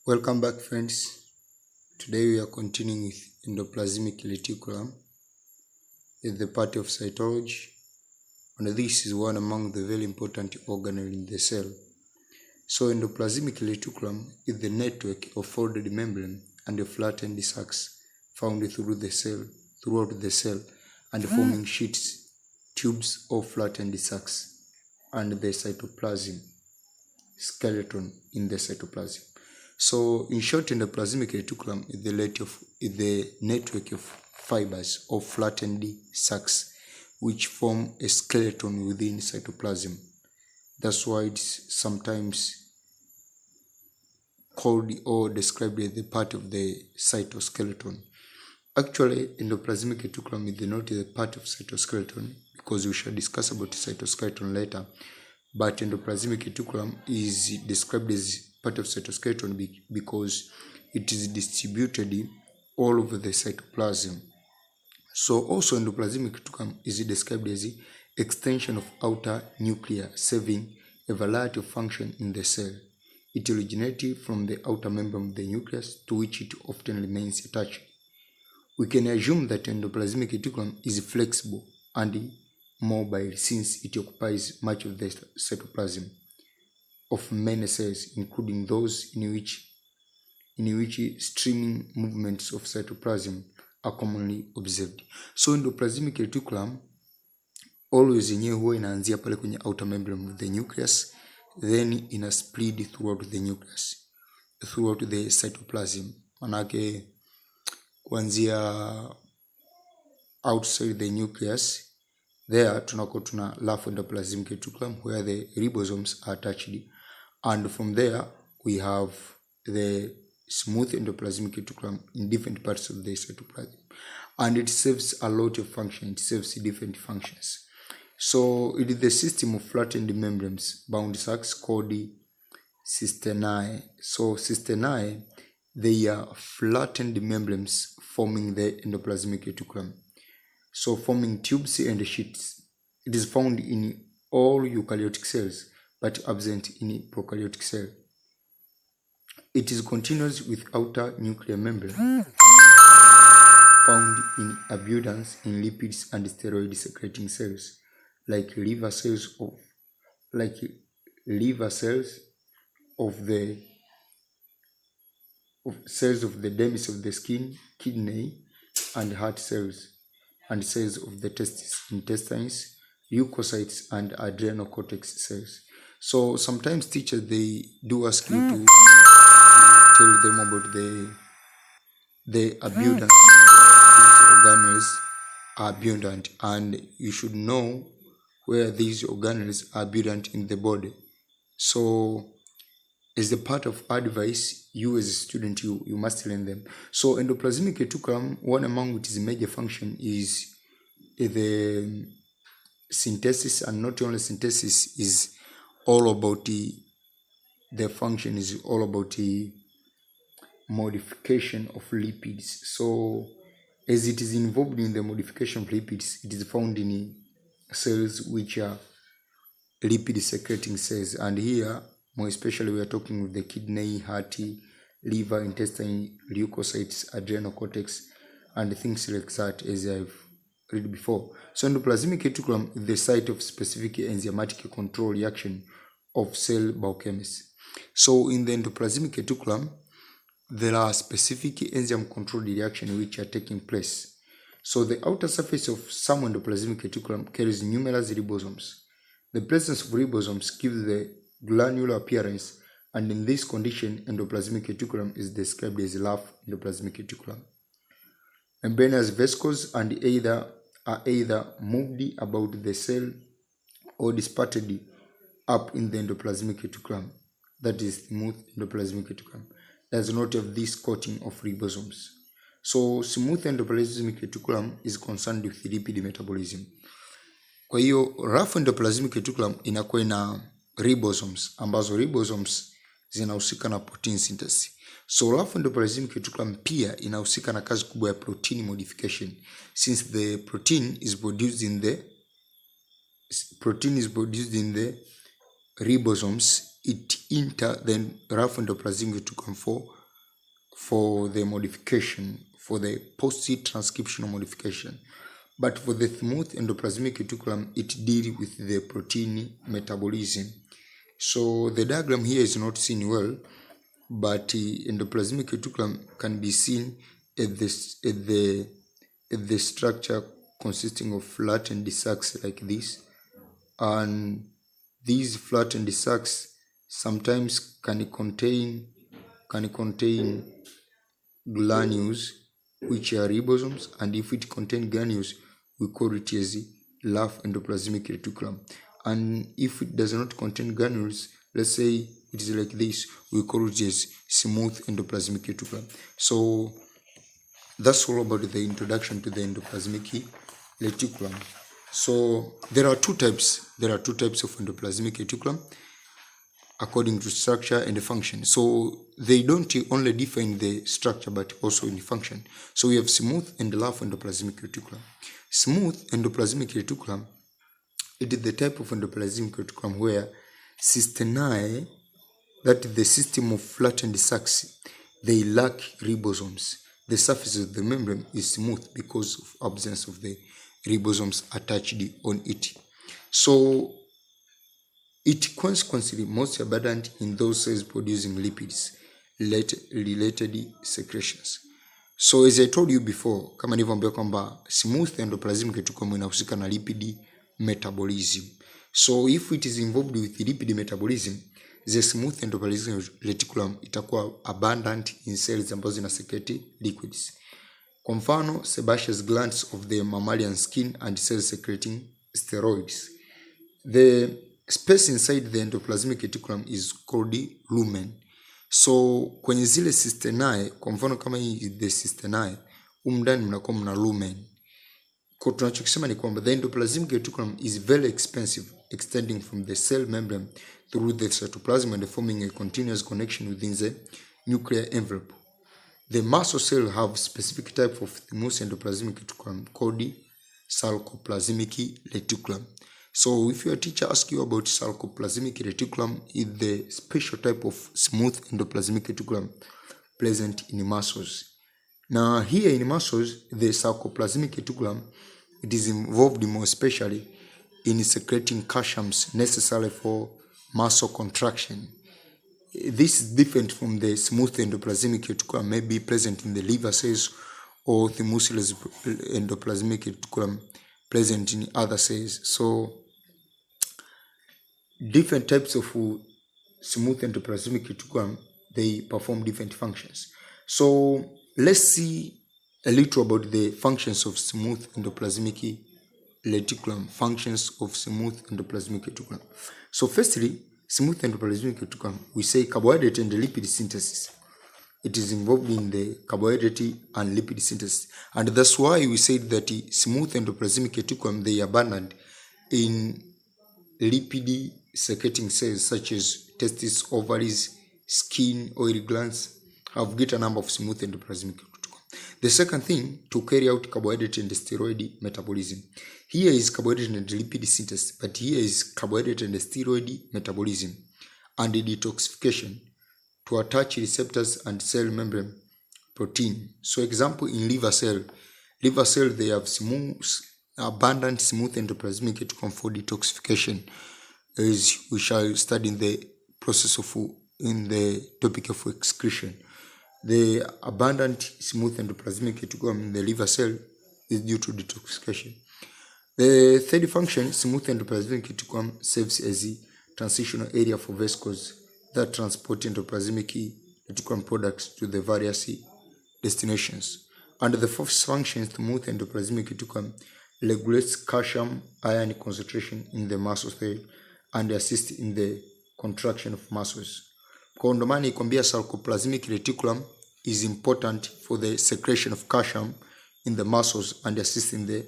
Welcome back, friends. Today we are continuing with endoplasmic reticulum in the part of cytology, and this is one among the very important organelles in the cell. So endoplasmic reticulum is the network of folded membrane and flattened sacs found throughout the cell and forming sheets, tubes or flattened sacs, and the cytoplasm skeleton in the cytoplasm. So in short, endoplasmic reticulum is the network of fibers or flattened sacs which form a skeleton within cytoplasm. That's why it's sometimes called or described as the part of the cytoskeleton. Actually, endoplasmic reticulum is not a part of cytoskeleton, because we shall discuss about cytoskeleton later. But endoplasmic reticulum is described as part of cytoskeleton because it is distributed all over the cytoplasm. So also endoplasmic reticulum is described as the extension of outer nucleus, serving a variety of functions in the cell. It originates from the outer membrane of the nucleus, to which it often remains attached. We can assume that endoplasmic reticulum is flexible and mobile, since it occupies much of the cytoplasm of many cells, including those in which streaming movements of cytoplasm are commonly observed. So endoplasmic reticulum always yenyewe huwa inaanzia pale kwenye outer membrane of the nucleus, then ina spread throughout the nucleus, throughout the cytoplasm. Manake kuanzia outside the nucleus, there tuna rough endoplasmic reticulum where the ribosomes are attached, and from there we have the smooth endoplasmic reticulum in different parts of the cytoplasm, and it serves a lot of functions. It serves different functions. So it is the system of flattened membranes bound sacs called cisternae. So cisternae, they are flattened membranes forming the endoplasmic reticulum, so forming tubes and sheets. It is found in all eukaryotic cells but absent in prokaryotic cells. It is continuous with outer nuclear membrane, found in abundance in lipids and steroid secreting cells, like liver cells of the dermis of the skin, kidney and heart cells, and cells of the testes, intestines, leukocytes and adrenal cortex cells. So sometimes teachers, they do ask you to tell them about the abundance. These organelles are abundant, and you should know where these organelles are abundant in the body. So as a part of advice, you as a student, you must learn them. So endoplasmic reticulum, one among its major function is the synthesis, and not only synthesis, is all about the function is all about the modification of lipids. So as it is involved in the modification of lipids, it is found in cells which are lipid secreting cells, and here more especially we are talking with the kidney, heart, liver, intestine, leukocytes, adrenal cortex, and things like that, as I've read before. So endoplasmic reticulum is the site of specific enzymatic control reaction of cell biochemistry. So in the endoplasmic reticulum, there are specific enzyme controlled reactions which are taking place. So the outer surface of some endoplasmic reticulum carries numerous ribosomes. The presence of ribosomes gives the granular appearance, and in this condition, endoplasmic reticulum is described as rough endoplasmic reticulum. Membranous vesicles are either moved about the cell or disparted up in the endoplasmic reticulum. That is smooth endoplasmic reticulum. Does not have this coating of ribosomes. So smooth endoplasmic reticulum is concerned with lipid metabolism. Kwa hiyo rough endoplasmic reticulum inakuwa na ribosomes, ambazo ribosomes zinahusika na protein synthesis. So rough endoplasmic reticulum pia inahusika na kazi kubwa ya protein modification, since the protein is produced in the ribosomes. It enter the rough endoplasmic reticulum for for the modification, for the post-transcriptional modification. But for the smooth endoplasmic reticulum, it deals with the protein metabolism. So the diagram here is not seen well, but endoplasmic reticulum can be seen at the structure consisting of flattened sacs like this, and these flattened sacs sometimes can contain granules which are ribosomes, and if it contains granules, we call it as rough endoplasmic reticulum. And if it does not contain granules, let's say it is like this, we call it as smooth endoplasmic reticulum. So that's all about the introduction to the endoplasmic reticulum. So there are two types of endoplasmic reticulum according to structure and function. So they don't only define the structure but also in function. So we have smooth and rough endoplasmic reticulum. Smooth endoplasmic reticulum, it is the type of endoplasmic reticulum where cisternae, that is the system of flattened sacs, they lack ribosomes. The surface of the membrane is smooth because of absence of the ribosomes attached on it. So it consequently most abundant in those cells producing lipids related secretions. So as I told you before, kama nilivyoambia kwamba smooth endoplasmic reticulum inahusika na lipid metabolism. So if it is involved with lipid metabolism, the smooth endoplasmic reticulum itakuwa abundant in cells ambazo zina secrete liquids. Kwa mfano, sebaceous glands of the mammalian skin and cells secreting steroids. The space inside the endoplasmic reticulum is called lumen. So kwenye zile cisternae, kwa mfano kama hii the cisternae, ndani mnakuwa mna lumen. Kwa tunachokisema ni kwamba the endoplasmic reticulum is very expensive, extending from the cell membrane through the cytoplasm and forming a continuous connection within the nuclear envelope. The muscle cells have specific type of thymus endoplasmic reticulum called sarcoplasmic reticulum. So if your teacher asks you about sarcoplasmic reticulum, is the special type of smooth endoplasmic reticulum present in muscles. Now here in muscles, the sarcoplasmic reticulum, it is involved more especially in secreting calciums necessary for muscle contraction. This is different from the smooth endoplasmic reticulum may be present in the liver cells or the thymus endoplasmic reticulum present in other cells. So different types of smooth endoplasmic reticulum, they perform different functions. So let's see a little about the functions of smooth endoplasmic reticulum. Functions of smooth endoplasmic reticulum. So firstly, smooth endoplasmic reticulum, we say carbohydrate and lipid synthesis. It is involved in the carbohydrate and lipid synthesis, and that's why we said that smooth endoplasmic reticulum, they are abundant in lipid secreting cells such as testes, ovaries, skin, oil glands, have greater number of smooth endoplasmic reticulum. The second thing, to carry out carbohydrate and steroid metabolism. Here is carbohydrate and lipid synthesis, but here is carbohydrate and steroid metabolism and detoxification to attach receptors and cell membrane protein. So example, in liver cell, they have abundant smooth endoplasmic reticulum for detoxification, as we shall study in the process of, in the topic of excretion. The abundant smooth endoplasmic reticulum in the liver cell is due to detoxification. The third function, smooth endoplasmic reticulum serves as a transitional area for vesicles that transport endoplasmic reticulum products to the various destinations. And the fourth function, smooth endoplasmic reticulum regulates calcium ion concentration in the muscle cell and assists in the contraction of muscles. Kwa ndo maana ikwambia sarcoplasmic reticulum is important for the secretion of calcium in the muscles and assists in the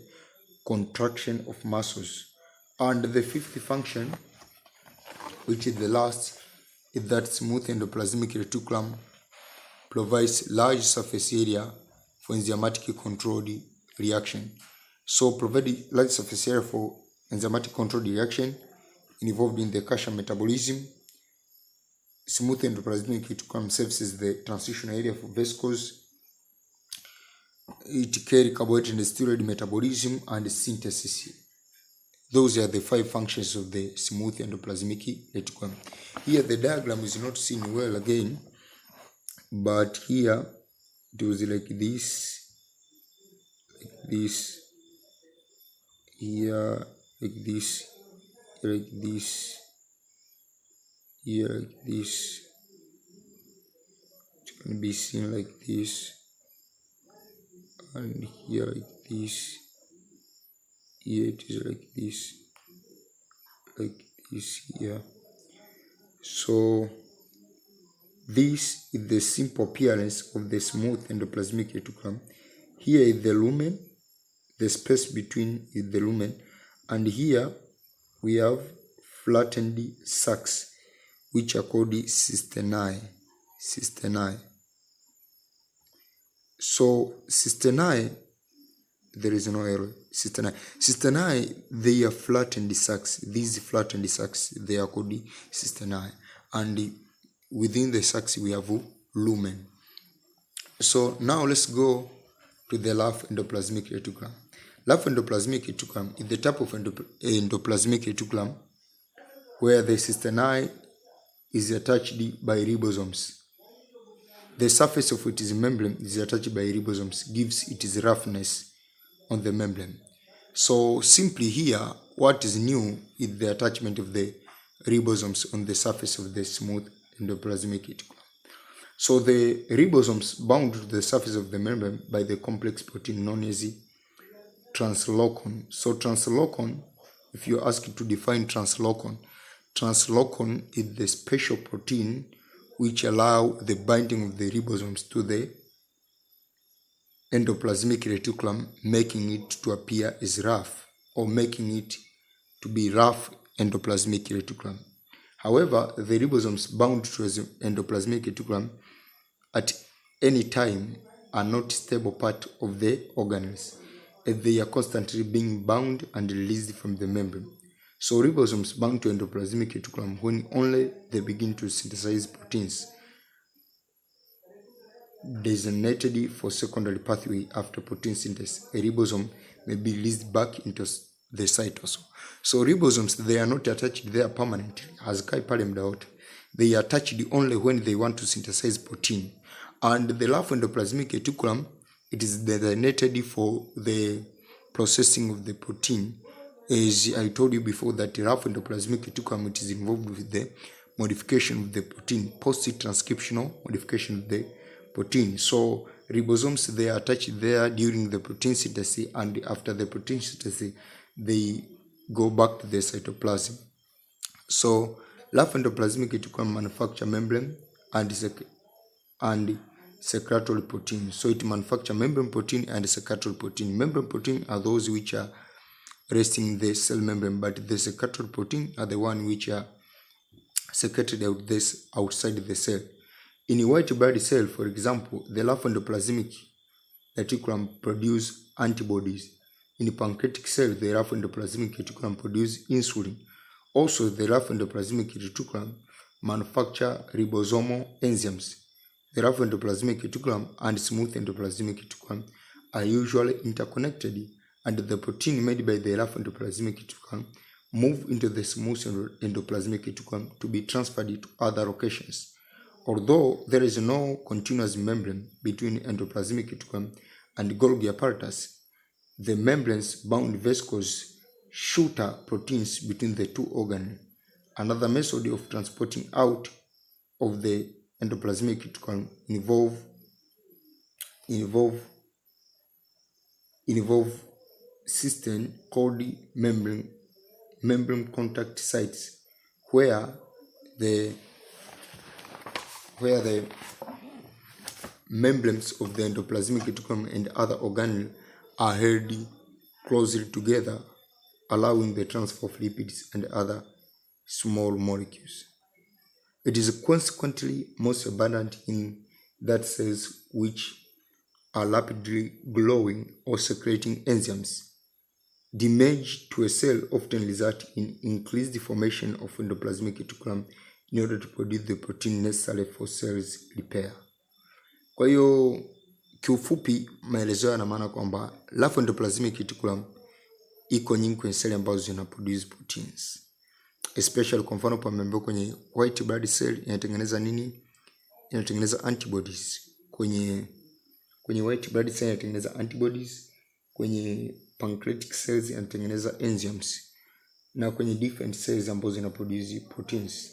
contraction of muscles. And the fifth function, which is the last, is that smooth endoplasmic reticulum provides large surface area for enzymatic controlled reaction. So providing large surface area for enzymatic controlled reaction involved in the calcium metabolism, smooth endoplasmic reticulum serves as the transition area for vesicles. It carries carbohydrate and steroid metabolism and synthesis. Those are the 5 functions of the smooth endoplasmic reticulum. Here the diagram is not seen well again, but here it was like this, here like this, like this, here like this. It can be seen like this, and here like this. Here it is like this here. So this is the simple appearance of the smooth endoplasmic reticulum. Here is the lumen, the space between is the lumen, and here we have flattened sacs, which are called cisternae. So cisternae, there is no error. Cisternae, they are flattened sacs. These flattened sacs, they are called cisternae, and within the sacs we have lumen. So now let's go to the rough endoplasmic reticulum. Rough endoplasmic reticulum is the type of endoplasmic reticulum where the cisternae is attached by ribosomes. The surface of its membrane is attached by ribosomes, gives its roughness on the membrane. So simply here, what is new is the attachment of the ribosomes on the surface of the smooth endoplasmic reticulum. So the ribosomes bound to the surface of the membrane by the complex protein known as translocon. So translocon, if you ask to define translocon is the special protein which allow the binding of the ribosomes to the endoplasmic reticulum, making it to appear as rough, or making it to be rough endoplasmic reticulum. However, the ribosomes bound to the endoplasmic reticulum at any time are not stable part of the organelles, as they are constantly being bound and released from the membrane. So ribosomes bound to endoplasmic reticulum when only they begin to synthesize proteins designated for secondary pathway after protein synthesis. A ribosome may be released back into the cytosol. So ribosomes, they are not attached there permanently, as Kai Palem doubt. They are attached only when they want to synthesize protein. And the rough endoplasmic reticulum, it is designated for the processing of the protein. As I told you before, that rough endoplasmic reticulum, it is involved with the modification of the protein, post-transcriptional modification of the protein. So ribosomes, they are attached there during the protein synthesis, and after the protein synthesis, they go back to the cytoplasm. So rough endoplasmic reticulum manufacture membrane and secretory protein. So it manufactures membrane protein and secretory protein. Membrane protein are those which are resting in the cell membrane, but the secretory protein are the one which are secreted outside the cell. In a white blood cell, for example, the rough endoplasmic reticulum produce antibodies. In pancreatic cell, the rough endoplasmic reticulum produce insulin. Also, the rough endoplasmic reticulum manufacture ribosomal enzymes. The rough endoplasmic reticulum and smooth endoplasmic reticulum are usually interconnected, and the protein made by the rough endoplasmic reticulum move into the smooth endoplasmic reticulum to be transferred to other locations. Although there is no continuous membrane between endoplasmic reticulum and Golgi apparatus, the membranes bound vesicles shoot proteins between the two organelles. Another method of transporting out of the endoplasmic reticulum involve system called membrane contact sites, where the membranes of the endoplasmic reticulum and other organelles are held closely together, allowing the transfer of lipids and other small molecules. It is consequently most abundant in that cells which are rapidly growing or secreting enzymes. Damage to a cell often results in increased formation of endoplasmic reticulum in order to produce the protein necessary for cells repair. Kwa hiyo kiufupi maelezo yana maana kwamba larval endoplasmic reticulum iko nyingi kwenye seli ambazo zina produce proteins. Especially kwa mfano pameambiwa kwenye white blood cell inatengeneza nini? Inatengeneza antibodies. Kwenye white blood cell inatengeneza antibodies, kwenye pancreatic cells inatengeneza enzymes, na kwenye different cells ambazo zina produce proteins.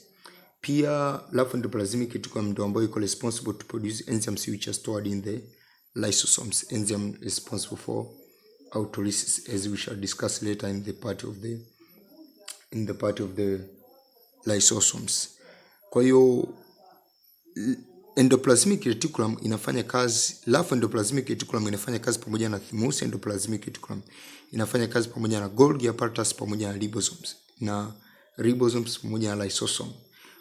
Pia larval endoplasmic reticulum ndio ambayo iko responsible to produce enzymes which are stored in the lysosomes. Enzyme responsible for autolysis, as we shall discuss later in the part of the lysosomes. Kwa hiyo endoplasmic reticulum inafanya kazi, larval endoplasmic reticulum inafanya kazi pamoja na thymus endoplasmic reticulum, inafanya kazi pamoja na Golgi apparatus pamoja na ribosomes pamoja na lysosome.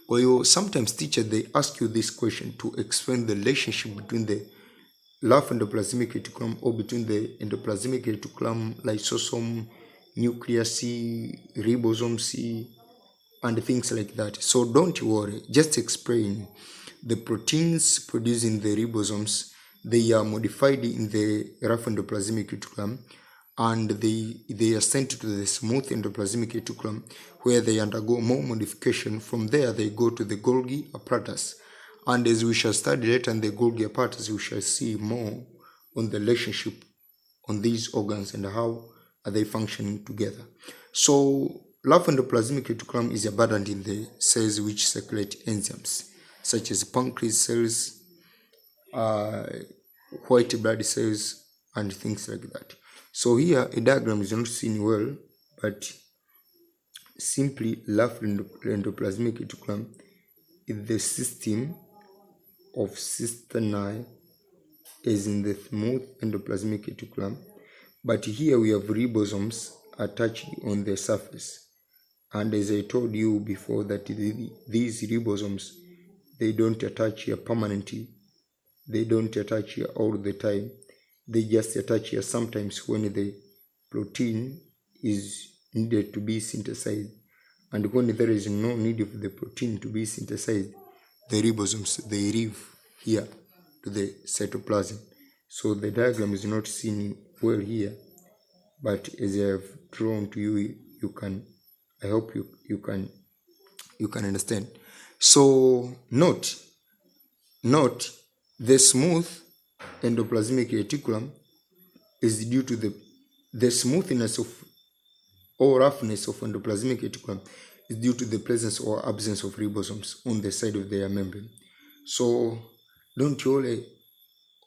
Kwa hiyo sometimes teacher they ask you this question to explain the relationship between the larval endoplasmic reticulum or between the endoplasmic reticulum, lysosome, nucleus, ribosomes, and things like that. So don't worry, just explain the proteins produced in the ribosomes. They are modified in the rough endoplasmic reticulum, and they are sent to the smooth endoplasmic reticulum, where they undergo more modification. From there they go to the Golgi apparatus, and as we shall study later in the Golgi apparatus, we shall see more on the relationship on these organs and how are they functioning together. So larval endoplasmic reticulum is abundant in the cells which secrete enzymes, such as pancreas cells, white blood cells, and things like that. So here a diagram is not seen well, but simply larval endoplasmic reticulum is the system of cisternae as in the smooth endoplasmic reticulum, but here we have ribosomes attached on the surface. And as I told you before, that these ribosomes, they don't attach here permanently, they don't attach here all the time, they just attach here sometimes when the protein is needed to be synthesized. And when there is no need of the protein to be synthesized, the ribosomes, they leave here to the cytoplasm. So the diagram is not seen well here, but as I have drawn to you, you can, I hope you can understand. So note the smooth endoplasmic reticulum is due to the smoothness of or roughness of endoplasmic reticulum is due to the presence or absence of ribosomes on the side of their membrane. So don't worry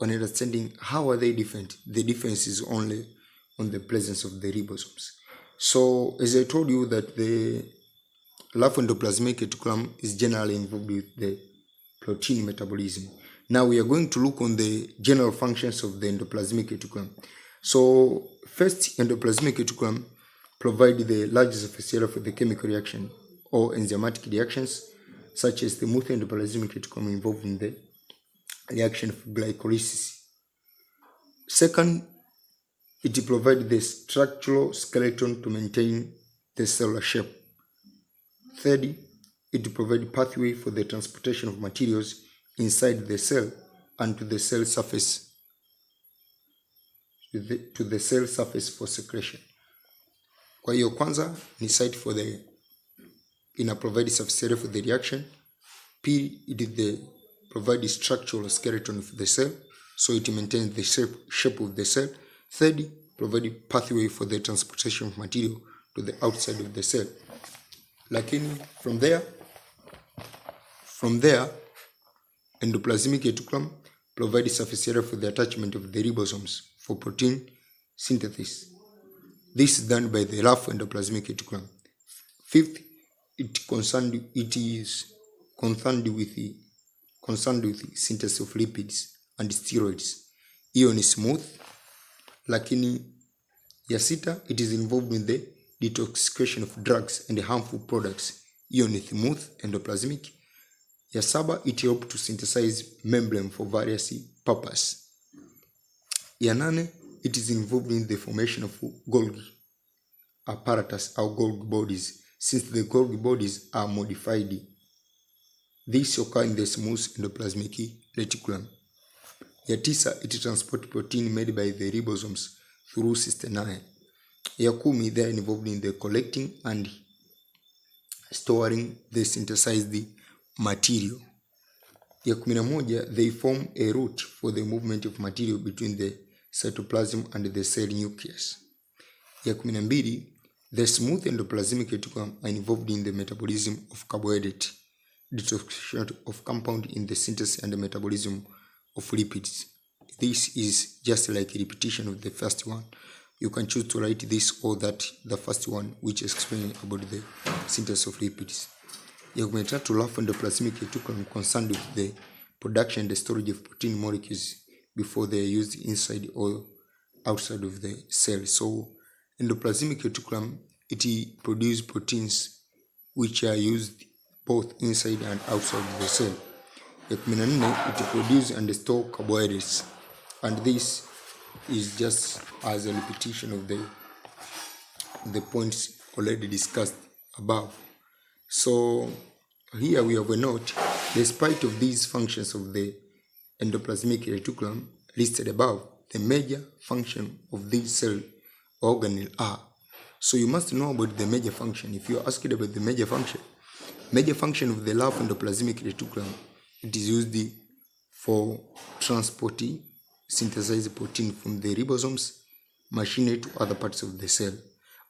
on understanding how are they different. The difference is only on the presence of the ribosomes. So as I told you that the larval endoplasmic reticulum is generally involved with the protein metabolism. Now we are going to look on the general functions of the endoplasmic reticulum. So first, endoplasmic reticulum provide the large surface area for the chemical reaction or enzymatic reactions, such as the smooth endoplasmic reticulum involved in the reaction of glycolysis. Second, it provides the structural skeleton to maintain the cellular shape. Third, it provides pathway for the transportation of materials inside the cell and to the cell surface, to the cell surface for secretion. Kwa hiyo kwanza ni site for the provide surface area for the reaction. P, it is the provide structural skeleton for the cell, so it maintains the shape of the cell. Third, provide pathway for the transportation of material to the outside of the cell. Lakini from there endoplasmic reticulum provides surface area for the attachment of the ribosomes for protein synthesis. This is done by the rough endoplasmic reticulum. Fifth, it is concerned with synthesis of lipids and steroids. Hiyo ni smooth. Lakini ya sita, it is involved in the detoxification of drugs and harmful products. Hiyo ni smooth endoplasmic. Ya saba, it helps to synthesize membrane for various purposes. Ya nane, it is involved in the formation of Golgi apparatus or Golgi bodies, since the Golgi bodies are modified This occurs in the smooth endoplasmic reticulum. Ya 9, it transports protein made by the ribosomes through cisternae. Ya 10, they are involved in the collecting and storing the synthesized material. Ya 11, they form a route for the movement of material between the cytoplasm and the cell nucleus. Ya 12, the smooth endoplasmic reticulum are involved in the metabolism of carbohydrate, detoxification of compound in the synthesis and the metabolism of lipids. This is just like a repetition of the first one. You can choose to write this or that, the first one, which explains about the synthesis of lipids. Ya 13, rough endoplasmic reticulum concerned with the production and the storage of protein molecules before they are used inside or outside of the cell. So endoplasmic reticulum, it produces proteins which are used both inside and outside of the cell. Ya 14, it produces and stores carbohydrates, and this is just as a repetition of the points already discussed above. So here we have a note: despite of these functions of the endoplasmic reticulum listed above, the major function of these cell organelles are. So you must know about the major function. If you are asked about the major function of the rough endoplasmic reticulum, it is used for transporting synthesized protein from the ribosomes machinery to other parts of the cell.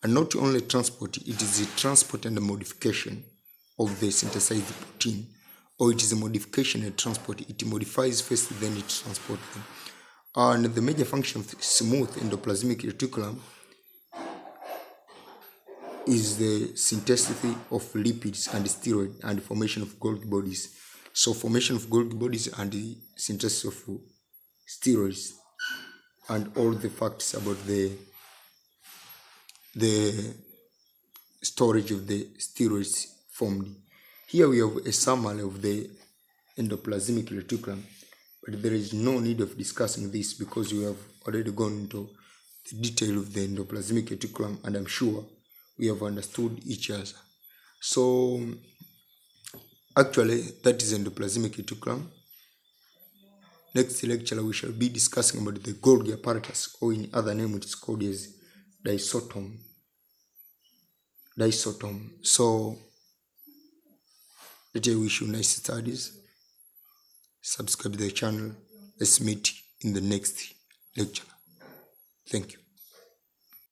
And not only transport, it is the transport and the modification of the synthesized protein, or it is a modification and transport. It modifies first, then it transports them. And the major function of the smooth endoplasmic reticulum is the synthesis of lipids and steroid and formation of Golgi bodies. So formation of Golgi bodies and the synthesis of steroids, and all the facts about the storage of the steroids formed. Here we have a summary of the endoplasmic reticulum, but there is no need of discussing this because we have already gone into the detail of the endoplasmic reticulum, and I'm sure we have understood each other. So actually that is endoplasmic reticulum. Next lecture we shall be discussing about the Golgi apparatus, or in other name it is called as disotome. So let I wish you nice studies. Subscribe to the channel. Let's meet in the next lecture. Thank you.